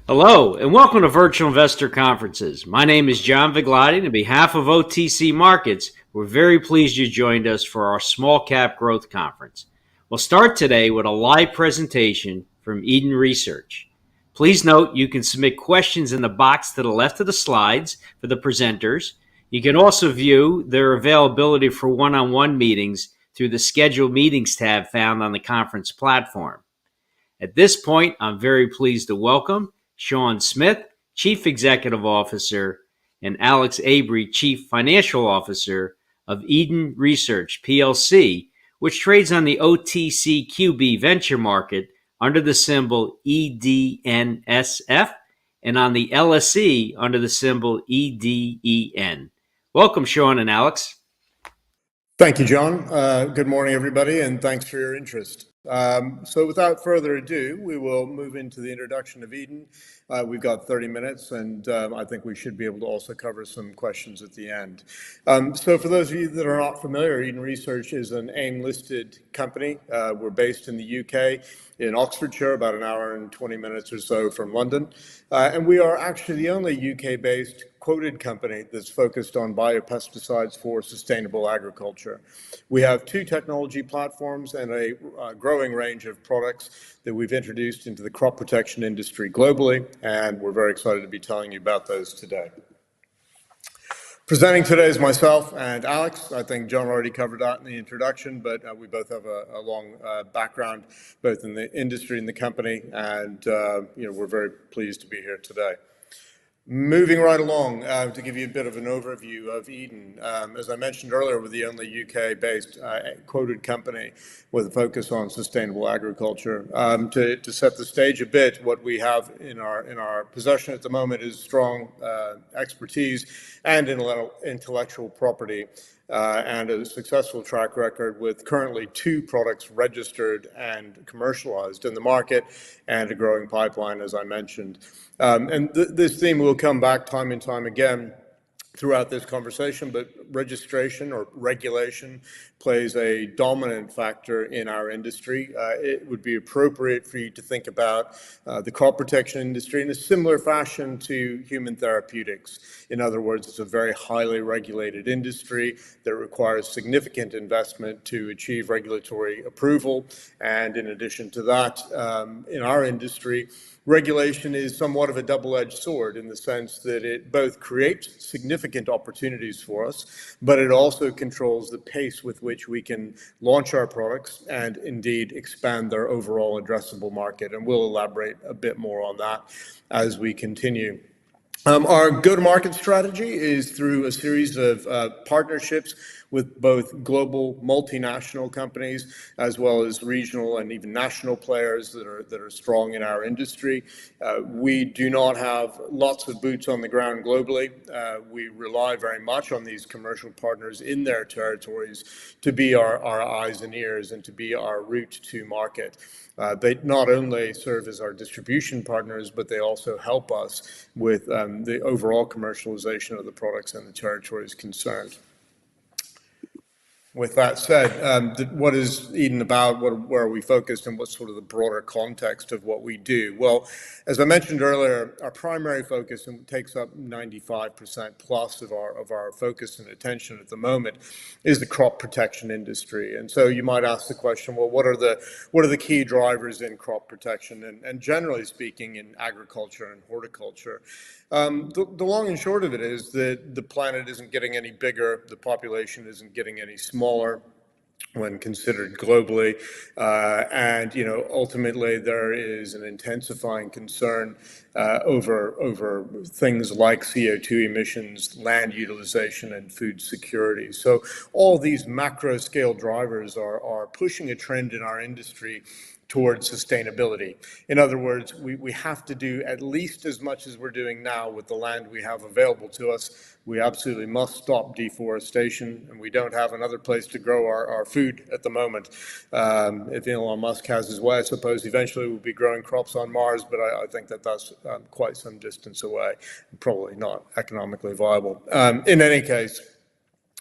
Hello, and welcome to Virtual Investor Conferences. My name is John Viglotti, and on behalf of OTC Markets, we're very pleased you joined us for our Small Cap Growth Conference. We'll start today with a live presentation from Eden Research. Please note you can submit questions in the box to the left of the slides for the presenters. You can also view their availability for one-on-one meetings through the Schedule Meetings tab found on the conference platform. At this point, I'm very pleased to welcome Sean Smith, Chief Executive Officer, and Alex Avery, Chief Financial Officer of Eden Research, PLC, which trades on the OTCQB venture market under the symbol EDNSF and on the LSE under the symbol EDEN. Welcome, Sean and Alex. Thank you, John. Good morning, everybody, and thanks for your interest. So without further ado, we will move into the introduction of Eden. We've got 30 minutes, and I think we should be able to also cover some questions at the end. So for those of you that are not familiar, Eden Research is an AIM-listed company. We're based in the UK, in Oxfordshire, about an hour and 20 minutes or so from London. And we are actually the only UK-based quoted company that's focused on biopesticides for sustainable agriculture. We have two technology platforms and a growing range of products that we've introduced into the crop protection industry globally, and we're very excited to be telling you about those today. Presenting today is myself and Alex. I think John already covered that in the introduction, but we both have a long background, both in the industry and the company, and we're very pleased to be here today. Moving right along, to give you a bit of an overview of Eden. As I mentioned earlier, we're the only UK-based quoted company with a focus on sustainable agriculture. To set the stage a bit, what we have in our possession at the moment is strong expertise and intellectual property, and a successful track record with currently 2 products registered and commercialized in the market, and a growing pipeline, as I mentioned. This theme will come back time and time again throughout this conversation, but registration or regulation plays a dominant factor in our industry. It would be appropriate for you to think about the crop protection industry in a similar fashion to human therapeutics. In other words, it's a very highly regulated industry that requires significant investment to achieve regulatory approval. And in addition to that, in our industry, regulation is somewhat of a double-edged sword in the sense that it both creates significant opportunities for us, but it also controls the pace with which we can launch our products and indeed expand their overall addressable market. And we'll elaborate a bit more on that as we continue. Our go-to-market strategy is through a series of partnerships with both global multinational companies as well as regional and even national players that are strong in our industry. We do not have lots of boots on the ground globally. We rely very much on these commercial partners in their territories to be our eyes and ears and to be our route to market. They not only serve as our distribution partners, but they also help us with the overall commercialization of the products and the territories concerned. With that said, what is Eden about? Where are we focused, and what's sort of the broader context of what we do? Well, as I mentioned earlier, our primary focus, and takes up 95% plus of our focus and attention at the moment, is the crop protection industry. And so you might ask the question, well, what are the key drivers in crop protection and generally speaking in agriculture and horticulture? The long and short of it is that the planet isn't getting any bigger, the population isn't getting any smaller when considered globally, and ultimately there is an intensifying concern over things like CO2 emissions, land utilization, and food security. So all these macro scale drivers are pushing a trend in our industry towards sustainability. In other words, we have to do at least as much as we're doing now with the land we have available to us. We absolutely must stop deforestation, and we don't have another place to grow our food at the moment. If Elon Musk has his way, I suppose eventually we'll be growing crops on Mars, but I think that's quite some distance away, probably not economically viable. In any case,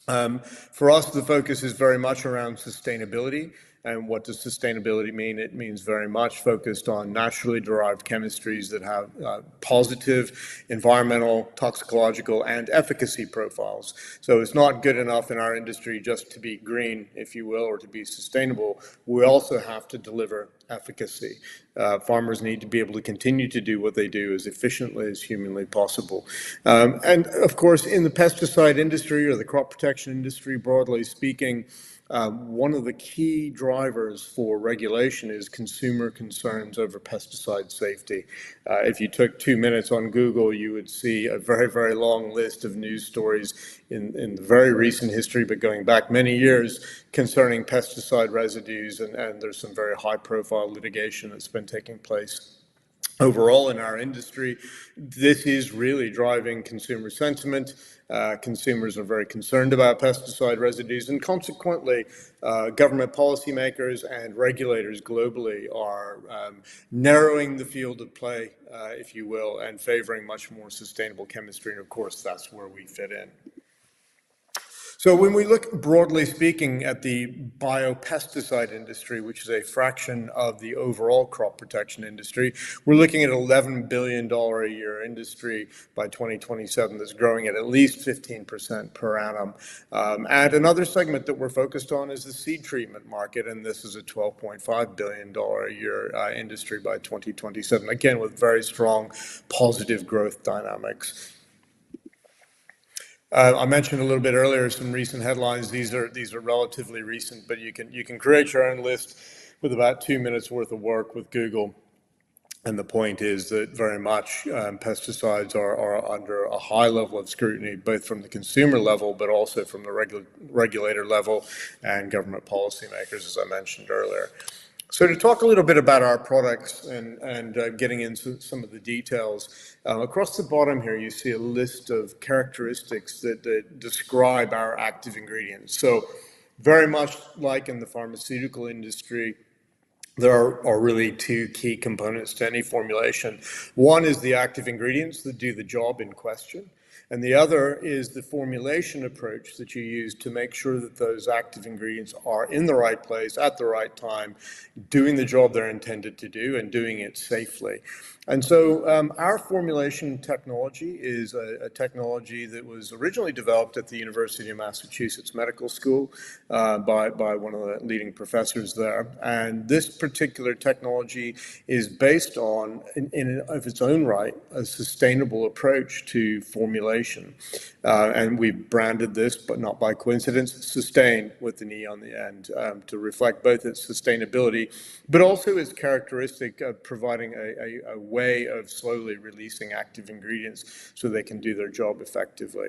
for us, the focus is very much around sustainability. And what does sustainability mean? It means very much focused on naturally derived chemistries that have positive environmental, toxicological, and efficacy profiles. So it's not good enough in our industry just to be green, if you will, or to be sustainable. We also have to deliver efficacy. Farmers need to be able to continue to do what they do as efficiently as humanly possible. And of course, in the pesticide industry or the crop protection industry, broadly speaking, one of the key drivers for regulation is consumer concerns over pesticide safety. If you took 2 minutes on Google, you would see a very, very long list of news stories in the very recent history, but going back many years, concerning pesticide residues, and there's some very high-profile litigation that's been taking place. Overall in our industry, this is really driving consumer sentiment. Consumers are very concerned about pesticide residues, and consequently, government policymakers and regulators globally are narrowing the field of play, if you will, and favoring much more sustainable chemistry, and of course, that's where we fit in. So when we look broadly speaking at the biopesticide industry, which is a fraction of the overall crop protection industry, we're looking at an $11 billion a year industry by 2027 that's growing at least 15% per annum. And another segment that we're focused on is the seed treatment market, and this is a $12.5 billion a year industry by 2027, again with very strong positive growth dynamics. I mentioned a little bit earlier some recent headlines. These are relatively recent, but you can create your own list with about 2 minutes worth of work with Google. And the point is that very much pesticides are under a high level of scrutiny, both from the consumer level, but also from the regulator level and government policymakers, as I mentioned earlier. So to talk a little bit about our products and getting into some of the details, across the bottom here you see a list of characteristics that describe our active ingredients. So very much like in the pharmaceutical industry, there are really two key components to any formulation. One is the active ingredients that do the job in question, and the other is the formulation approach that you use to make sure that those active ingredients are in the right place at the right time, doing the job they're intended to do and doing it safely. And so our formulation technology is a technology that was originally developed at the University of Massachusetts Medical School by one of the leading professors there. And this particular technology is based on, in of its own right, a sustainable approach to formulation. And we've branded this, but not by coincidence, Sustain with an E on the end to reflect both its sustainability, but also its characteristic of providing a way of slowly releasing active ingredients so they can do their job effectively.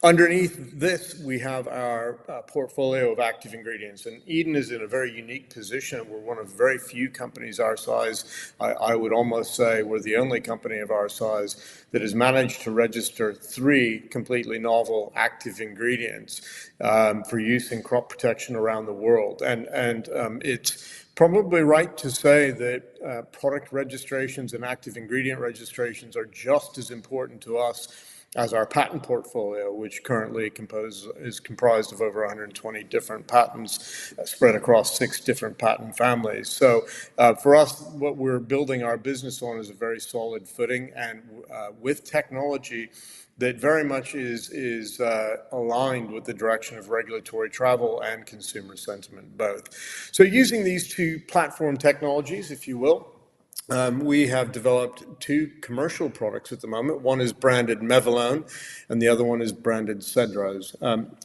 Underneath this, we have our portfolio of active ingredients, and Eden is in a very unique position. We're one of very few companies our size. I would almost say we're the only company of our size that has managed to register 3 completely novel active ingredients for use in crop protection around the world. And it's probably right to say that product registrations and active ingredient registrations are just as important to us as our patent portfolio, which currently is comprised of over 120 different patents spread across 6 different patent families. So for us, what we're building our business on is a very solid footing, and with technology that very much is aligned with the direction of regulatory travel and consumer sentiment both. So using these 2 platform technologies, if you will, we have developed 2 commercial products at the moment. One is branded Mevalone, and the other one is branded Cedros.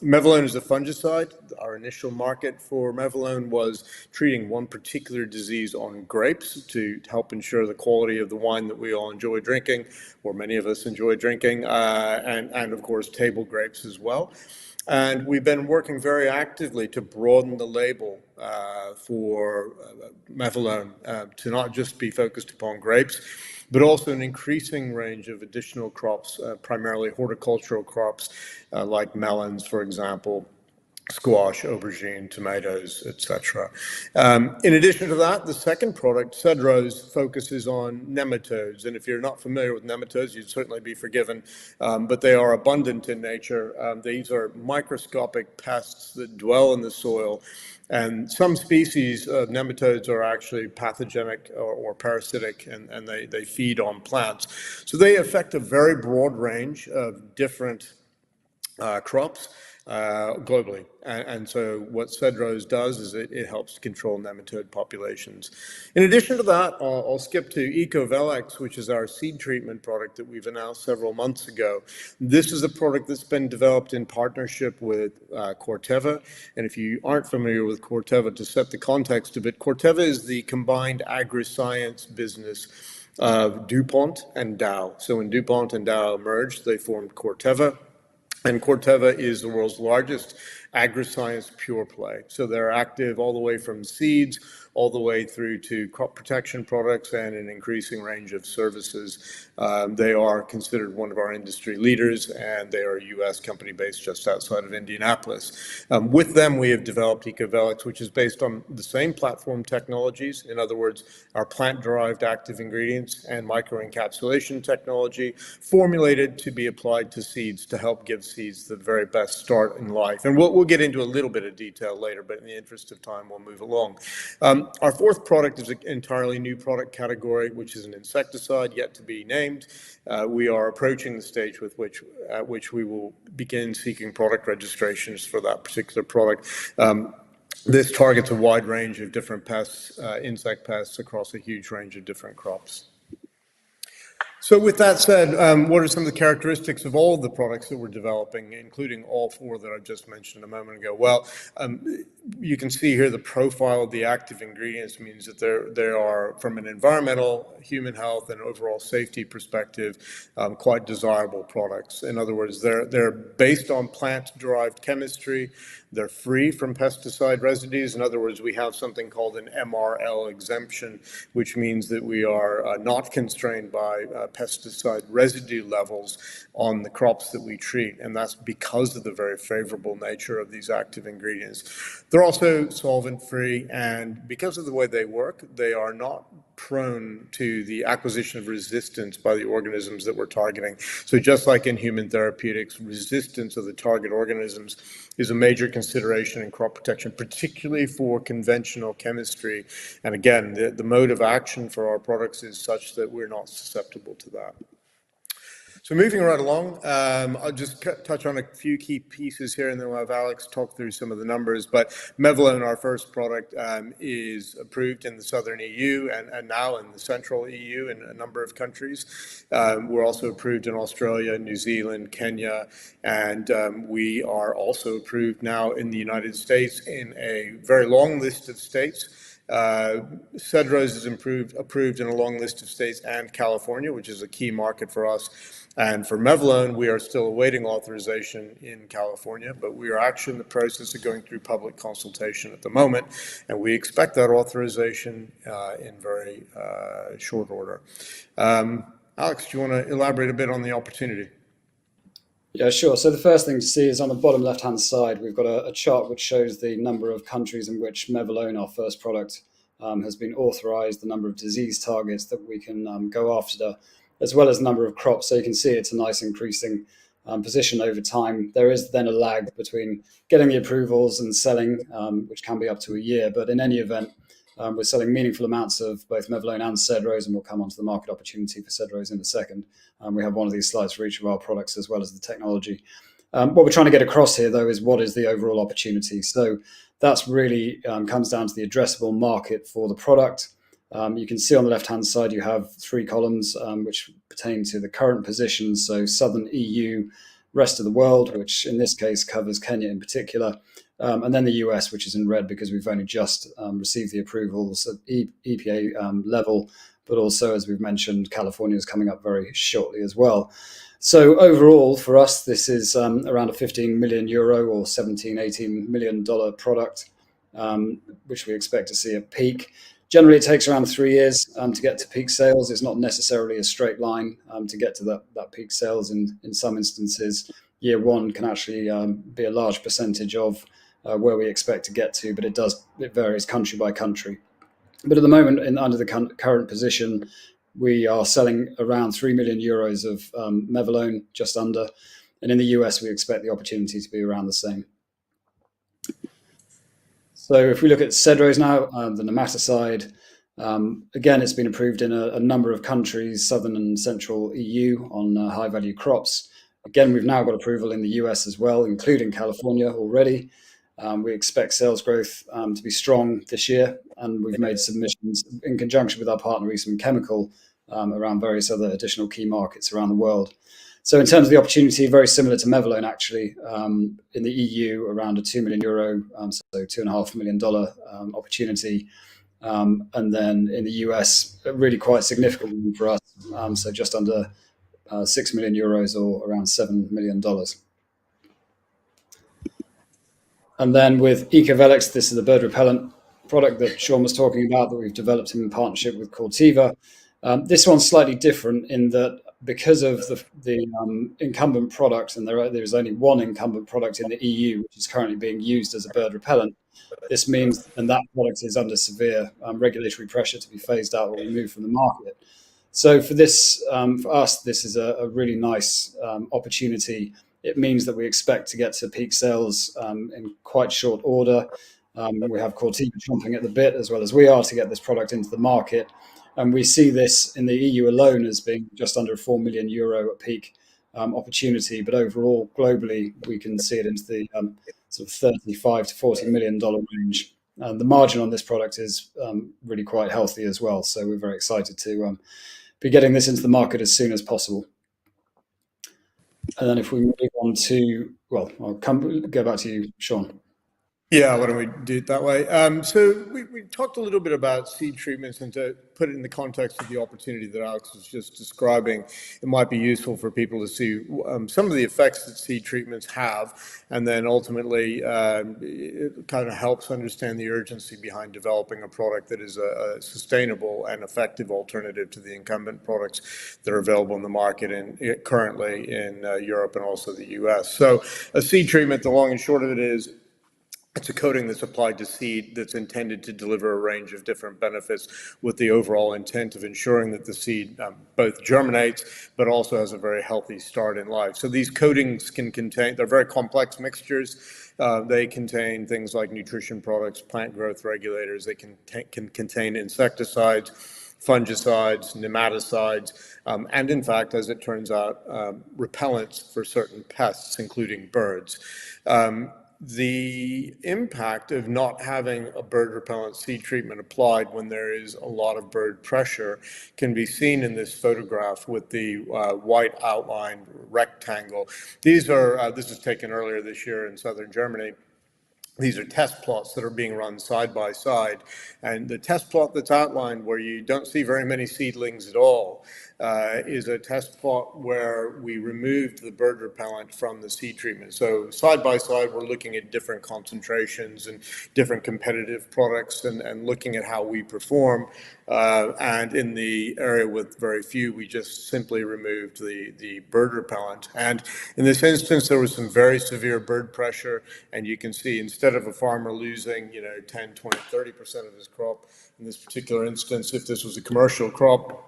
Mevalone is a fungicide. Our initial market for Mevalone was treating one particular disease on grapes to help ensure the quality of the wine that we all enjoy drinking, or many of us enjoy drinking, and of course table grapes as well. And we've been working very actively to broaden the label for Mevalone to not just be focused upon grapes, but also an increasing range of additional crops, primarily horticultural crops like melons, for example, squash, aubergine, tomatoes, etc. In addition to that, the second product, Cedros, focuses on nematodes. And if you're not familiar with nematodes, you'd certainly be forgiven, but they are abundant in nature. These are microscopic pests that dwell in the soil. And some species of nematodes are actually pathogenic or parasitic, and they feed on plants. So they affect a very broad range of different crops globally. And so what Cedros does is it helps control nematode populations. In addition to that, I'll skip to EcoVelex, which is our seed treatment product that we've announced several months ago. This is a product that's been developed in partnership with Corteva. And if you aren't familiar with Corteva, to set the context a bit, Corteva is the combined agri-science business of DuPont and Dow. So when DuPont and Dow merged, they formed Corteva. And Corteva is the world's largest agri-science pure play. So they're active all the way from seeds, all the way through to crop protection products and an increasing range of services. They are considered one of our industry leaders, and they are a U.S. company based just outside of Indianapolis. With them, we have developed EcoVelex, which is based on the same platform technologies. In other words, our plant-derived active ingredients and microencapsulation technology formulated to be applied to seeds to help give seeds the very best start in life. And we'll get into a little bit of detail later, but in the interest of time, we'll move along. Our fourth product is an entirely new product category, which is an insecticide yet to be named. We are approaching the stage at which we will begin seeking product registrations for that particular product. This targets a wide range of different pests, insect pests, across a huge range of different crops. So with that said, what are some of the characteristics of all of the products that we're developing, including all four that I just mentioned a moment ago? Well, you can see here the profile of the active ingredients means that they are, from an environmental, human health, and overall safety perspective, quite desirable products. In other words, they're based on plant-derived chemistry. They're free from pesticide residues. In other words, we have something called an MRL exemption, which means that we are not constrained by pesticide residue levels on the crops that we treat. And that's because of the very favorable nature of these active ingredients. They're also solvent-free, and because of the way they work, they are not prone to the acquisition of resistance by the organisms that we're targeting. So just like in human therapeutics, resistance of the target organisms is a major consideration in crop protection, particularly for conventional chemistry. And again, the mode of action for our products is such that we're not susceptible to that. So moving right along, I'll just touch on a few key pieces here, and then we'll have Alex talk through some of the numbers. But Mevalone, our first product, is approved in the southern EU and now in the central EU in a number of countries. We're also approved in Australia, New Zealand, Kenya, and we are also approved now in the United States in a very long list of states. Cedros is approved in a long list of states and California, which is a key market for us. And for Mevalone, we are still awaiting authorization in California, but we are actually in the process of going through public consultation at the moment, and we expect that authorization in very short order. Alex, do you want to elaborate a bit on the opportunity? Yeah, sure. So the first thing to see is on the bottom left-hand side, we've got a chart which shows the number of countries in which Mevalone, our first product, has been authorized, the number of disease targets that we can go after, as well as the number of crops. So you can see it's a nice increasing position over time. There is then a lag between getting the approvals and selling, which can be up to a year. But in any event, we're selling meaningful amounts of both Mevalone and Cedros, and we'll come onto the market opportunity for Cedros in a second. We have one of these slides for each of our products as well as the technology. What we're trying to get across here, though, is what is the overall opportunity. So that's really comes down to the addressable market for the product. You can see on the left-hand side, you have three columns which pertain to the current positions. So southern EU, rest of the world, which in this case covers Kenya in particular, and then the US, which is in red because we've only just received the approvals at EPA level, but also, as we've mentioned, California is coming up very shortly as well. So overall, for us, this is around a 15 million euro or 18 million dollar product, which we expect to see at peak. Generally, it takes around 3 years to get to peak sales. It's not necessarily a straight line to get to that peak sales. In some instances, year one can actually be a large percentage of where we expect to get to, but it varies country by country. But at the moment, under the current position, we are selling around 3 million euros of Mevalone, just under. And in the US, we expect the opportunity to be around the same. So if we look at Cedros now, the nematicide, again, it's been approved in a number of countries, southern and central EU, on high-value crops. Again, we've now got approval in the US as well, including California already. We expect sales growth to be strong this year, and we've made submissions in conjunction with our partner, Eastman Chemical, around various other additional key markets around the world. So in terms of the opportunity, very similar to Mevalone, actually, in the EU, around a €2 million, so $2.5 million opportunity. And then in the US, really quite significant one for us, so just under €6 million or around $7 million. And then with Ecovelix, this is the bird repellent product that Sean was talking about that we've developed in partnership with Corteva. This one's slightly different in that because of the incumbent product, and there's only one incumbent product in the EU which is currently being used as a bird repellent. This means, and that product is under severe regulatory pressure to be phased out or removed from the market. So for this, for us, this is a really nice opportunity. It means that we expect to get to peak sales in quite short order. We have Corteva chomping at the bit, as well as we are, to get this product into the market. And we see this in the EU alone as being just under €4 million at peak opportunity. But overall, globally, we can see it into the sort of $35 to $40 million range. And the margin on this product is really quite healthy as well. So we're very excited to be getting this into the market as soon as possible. And then if we move on to, well, I'll go back to you, Sean. Yeah, why don't we do it that way? So we talked a little bit about seed treatments, and to put it in the context of the opportunity that Alex was just describing, it might be useful for people to see some of the effects that seed treatments have, and then ultimately it kind of helps understand the urgency behind developing a product that is a sustainable and effective alternative to the incumbent products that are available in the market currently in Europe and also the US. So a seed treatment, the long and short of it is, it's a coating that's applied to seed that's intended to deliver a range of different benefits with the overall intent of ensuring that the seed both germinates but also has a very healthy start in life. So these coatings can contain, they're very complex mixtures. They contain things like nutrition products, plant growth regulators. They can contain insecticides, fungicides, nematicides, and in fact, as it turns out, repellents for certain pests, including birds. The impact of not having a bird repellent seed treatment applied when there is a lot of bird pressure can be seen in this photograph with the white outlined rectangle. This was taken earlier this year in southern Germany. These are test plots that are being run side by side. And the test plot that's outlined, where you don't see very many seedlings at all, is a test plot where we removed the bird repellent from the seed treatment. So side by side, we're looking at different concentrations and different competitive products and looking at how we perform. And in the area with very few, we just simply removed the bird repellent. And in this instance, there was some very severe bird pressure. And you can see, instead of a farmer losing 10, 20, 30% of his crop, in this particular instance, if this was a commercial crop,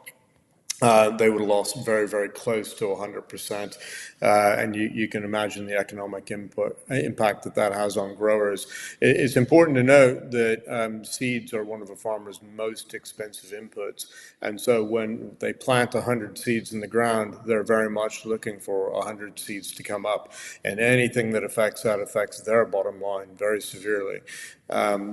they would have lost very, very close to 100%. And you can imagine the economic impact that has on growers. It's important to note that seeds are one of a farmer's most expensive inputs. And so when they plant 100 seeds in the ground, they're very much looking for 100 seeds to come up. And anything that affects that affects their bottom line very severely.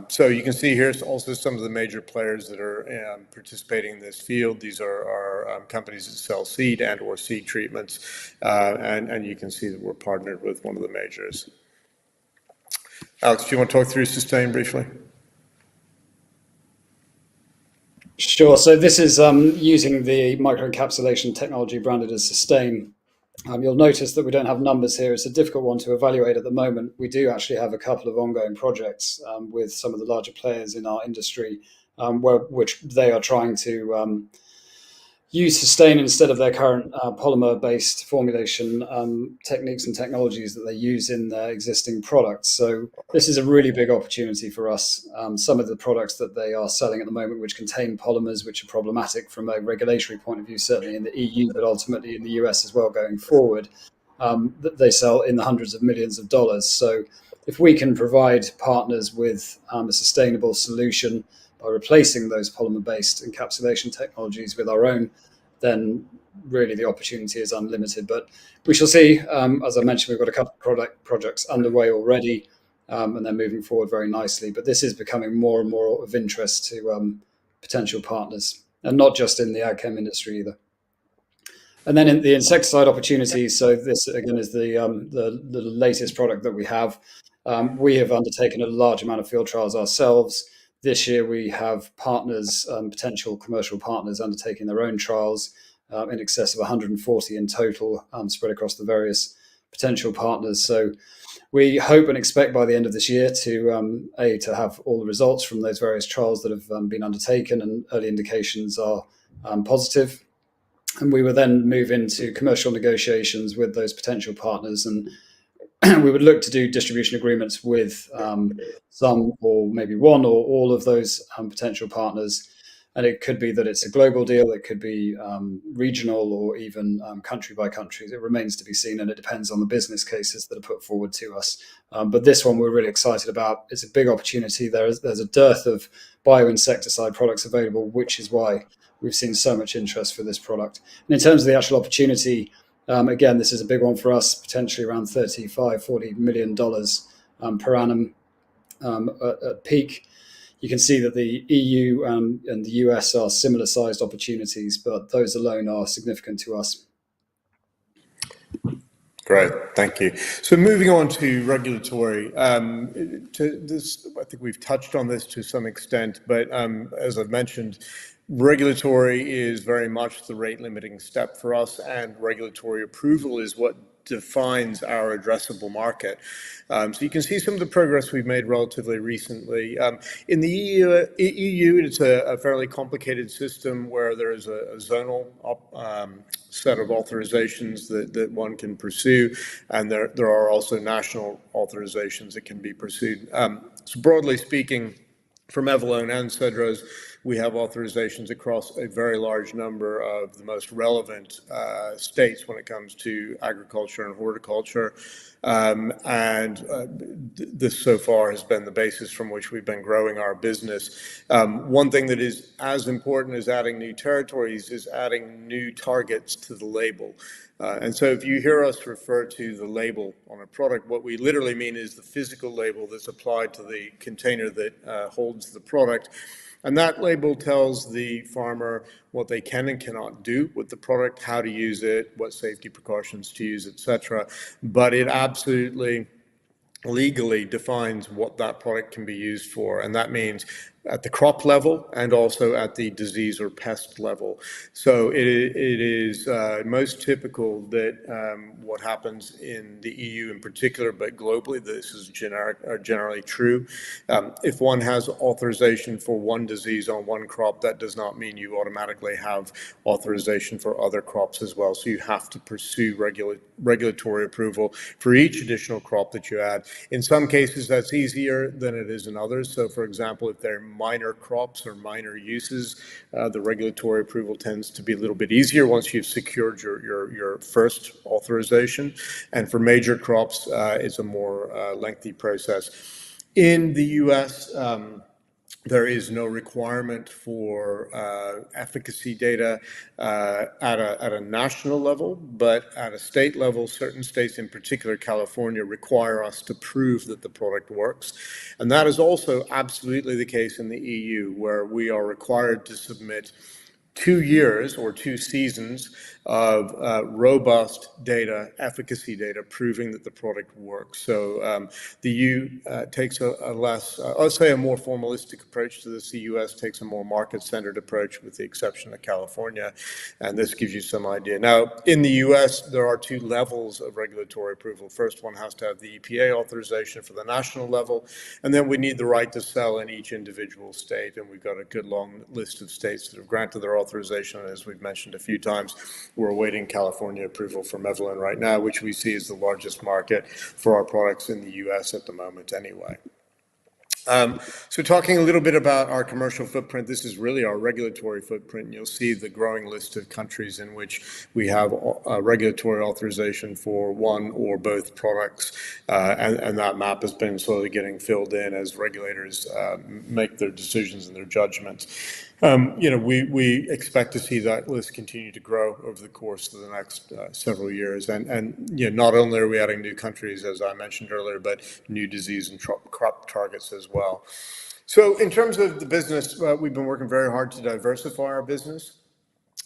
So you can see here also some of the major players that are participating in this field. These are companies that sell seed and or seed treatments, and you can see that we're partnered with one of the majors. Alex, do you want to talk through Sustain briefly? Sure. So this is using the microencapsulation technology branded as Sustain. You'll notice that we don't have numbers here. It's a difficult one to evaluate at the moment. We do actually have a couple of ongoing projects with some of the larger players in our industry, which they are trying to use Sustain instead of their current polymer-based formulation techniques and technologies that they use in their existing products. So this is a really big opportunity for us. Some of the products that they are selling at the moment, which contain polymers, which are problematic from a regulatory point of view, certainly in the EU, but ultimately in the US as well going forward, they sell in the hundreds of millions of dollars. So if we can provide partners with a sustainable solution by replacing those polymer-based encapsulation technologies with our own, then really the opportunity is unlimited. But we shall see. As I mentioned, we've got a couple of product projects underway already, and they're moving forward very nicely. But this is becoming more and more of interest to potential partners, and not just in the ag chem industry either. And then in the insecticide opportunities, so this again is the latest product that we have. We have undertaken a large amount of field trials ourselves. This year, we have partners, potential commercial partners, undertaking their own trials in excess of 140 in total, spread across the various potential partners. So we hope and expect by the end of this year to have all the results from those various trials that have been undertaken, and early indications are positive. And we will then move into commercial negotiations with those potential partners, and we would look to do distribution agreements with some or maybe one or all of those potential partners. And it could be that it's a global deal, it could be regional, or even country by country. It remains to be seen, and it depends on the business cases that are put forward to us. But this one we're really excited about. It's a big opportunity. There's a dearth of bioinsecticide products available, which is why we've seen so much interest for this product. And in terms of the actual opportunity, again, this is a big one for us, potentially around $35–40 million per annum at peak. You can see that the EU and the US are similar sized opportunities, but those alone are significant to us. Great, thank you. So moving on to regulatory, I think we've touched on this to some extent, but as I've mentioned, regulatory is very much the rate limiting step for us, and regulatory approval is what defines our addressable market. So you can see some of the progress we've made relatively recently. In the EU, it's a fairly complicated system where there is a zonal set of authorizations that one can pursue, and there are also national authorizations that can be pursued. So broadly speaking, for Mevalone and Cedros, we have authorizations across a very large number of the most relevant states when it comes to agriculture and horticulture. This so far has been the basis from which we've been growing our business. One thing that is as important as adding new territories is adding new targets to the label. And so if you hear us refer to the label on a product, what we literally mean is the physical label that's applied to the container that holds the product. And that label tells the farmer what they can and cannot do with the product, how to use it, what safety precautions to use, etc. But it absolutely legally defines what that product can be used for. And that means at the crop level and also at the disease or pest level. So it is most typical that what happens in the EU in particular, but globally, this is generally true. If one has authorization for one disease on one crop, that does not mean you automatically have authorization for other crops as well. So you have to pursue regulatory approval for each additional crop that you add. In some cases, that's easier than it is in others. So for example, if they're minor crops or minor uses, the regulatory approval tends to be a little bit easier once you've secured your first authorization. And for major crops, it's a more lengthy process. In the US, there is no requirement for efficacy data at a national level, but at a state level, certain states, in particular California, require us to prove that the product works. And that is also absolutely the case in the EU, where we are required to submit 2 years or 2 seasons of robust data, efficacy data, proving that the product works. So the EU takes a less, I'll say a more formalistic approach to this. The US takes a more market-centered approach, with the exception of California, and this gives you some idea. Now, in the US, there are 2 levels of regulatory approval. First one has to have the EPA authorization for the national level, and then we need the right to sell in each individual state, and we've got a good long list of states that have granted their authorization authorization. As we've mentioned a few times, we're awaiting California approval for Mevalon right now, which we see as the largest market for our products in the US at the moment anyway. So talking a little bit about our commercial footprint, this is really our regulatory footprint. You'll see the growing list of countries in which we have regulatory authorization for one or both products, and that map has been slowly getting filled in as regulators make their decisions and their judgments. We expect to see that list continue to grow over the course of the next several years. And not only are we adding new countries, as I mentioned earlier, but new disease and crop targets as well. So in terms of the business, we've been working very hard to diversify our business.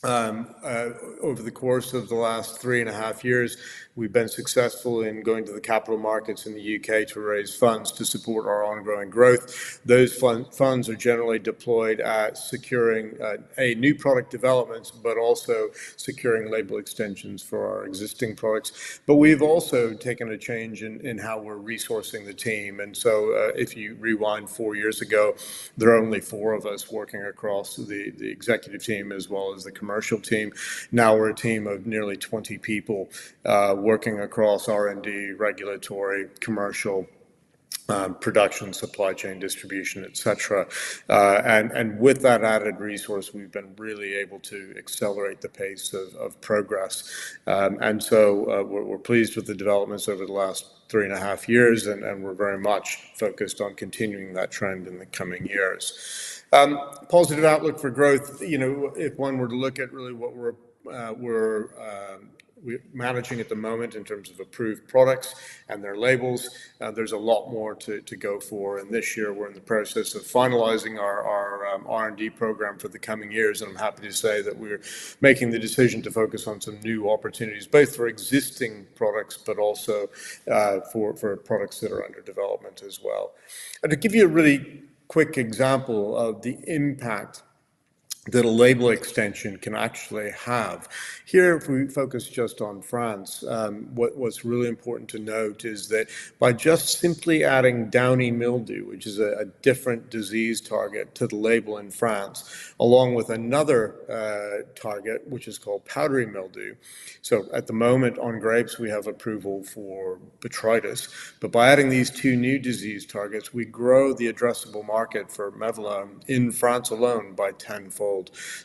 Over the course of the last 3.5 years, we've been successful in going to the capital markets in the UK to raise funds to support our ongoing growth. Those funds are generally deployed at securing new product developments, but also securing label extensions for our existing products. But we've also taken a change in how we're resourcing the team. And so if you rewind 4 years ago, there are only 4 of us working across the executive team as well as the commercial team. Now we're a team of nearly 20 people working across R&D, regulatory, commercial, production, supply chain, distribution, et cetera. And with that added resource, we've been really able to accelerate the pace of progress. And so we're pleased with the developments over the last 3.5 years, and we're very much focused on continuing that trend in the coming years. Positive outlook for growth. If one were to look at really what we're managing at the moment in terms of approved products and their labels, there's a lot more to go for. And this year, we're in the process of finalizing our R&D program for the coming years. And I'm happy to say that we're making the decision to focus on some new opportunities, both for existing products, but also for products that are under development as well. And to give you a really quick example of the impact that a label extension can actually have. Here, if we focus just on France, what's really important to note is that by just simply adding downy mildew, which is a different disease target to the label in France, along with another target, which is called powdery mildew. So at the moment on grapes, we have approval for botrytis, but by adding these 2 new disease targets, we grow the addressable market for Mevalon in France alone by tenfold.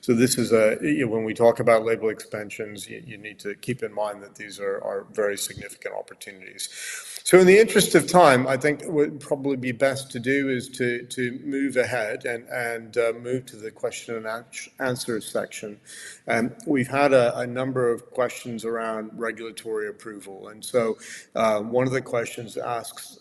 So this is when we talk about label expansions, you need to keep in mind that these are very significant opportunities. So in the interest of time, I think what would probably be best to do is to move ahead and move to the question and answer section. We've had a number of questions around regulatory approval. And so one of the questions asks,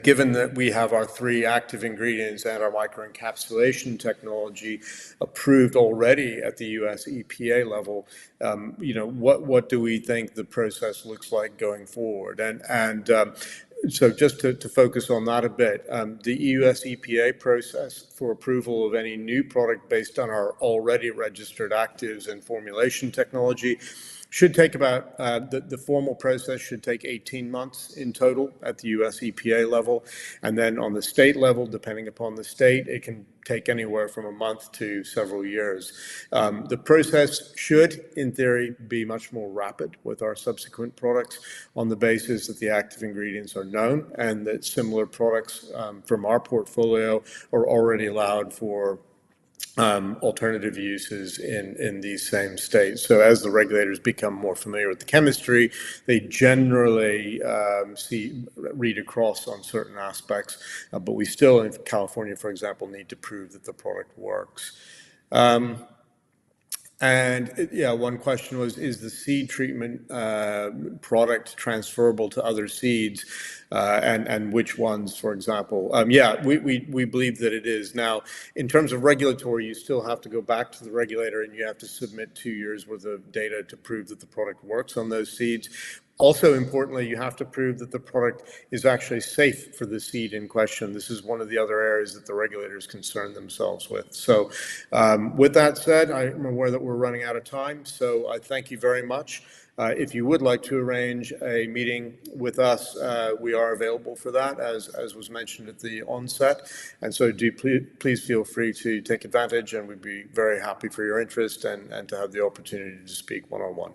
given that we have our 3 active ingredients and our microencapsulation technology approved already at the US EPA level, what do we think the process looks like going forward? And so just to focus on that a bit, the US EPA process for approval of any new product based on our already registered actives and formulation technology should take about, the formal process should take 18 months in total at the US EPA level. And then on the state level, depending upon the state, it can take anywhere from a month to several years. The process should, in theory, be much more rapid with our subsequent products on the basis that the active ingredients are known and that similar products from our portfolio are already allowed for alternative uses in these same states. So as the regulators become more familiar with the chemistry, they generally read across on certain aspects, but we still, in California, for example, need to prove that the product works. One question was, is the seed treatment product transferable to other seeds, and which ones, for example? We believe that it is. Now, in terms of regulatory, you still have to go back to the regulator and you have to submit 2 years worth of data to prove that the product works on those seeds. Also, importantly, you have to prove that the product is actually safe for the seed in question. This is one of the other areas that the regulators concern themselves with. So with that said, I'm aware that we're running out of time, so I thank you very much. If you would like to arrange a meeting with us, we are available for that, as was mentioned at the onset. And so do please feel free to take advantage, and we'd be very happy for your interest and to have the opportunity to speak one-on-one.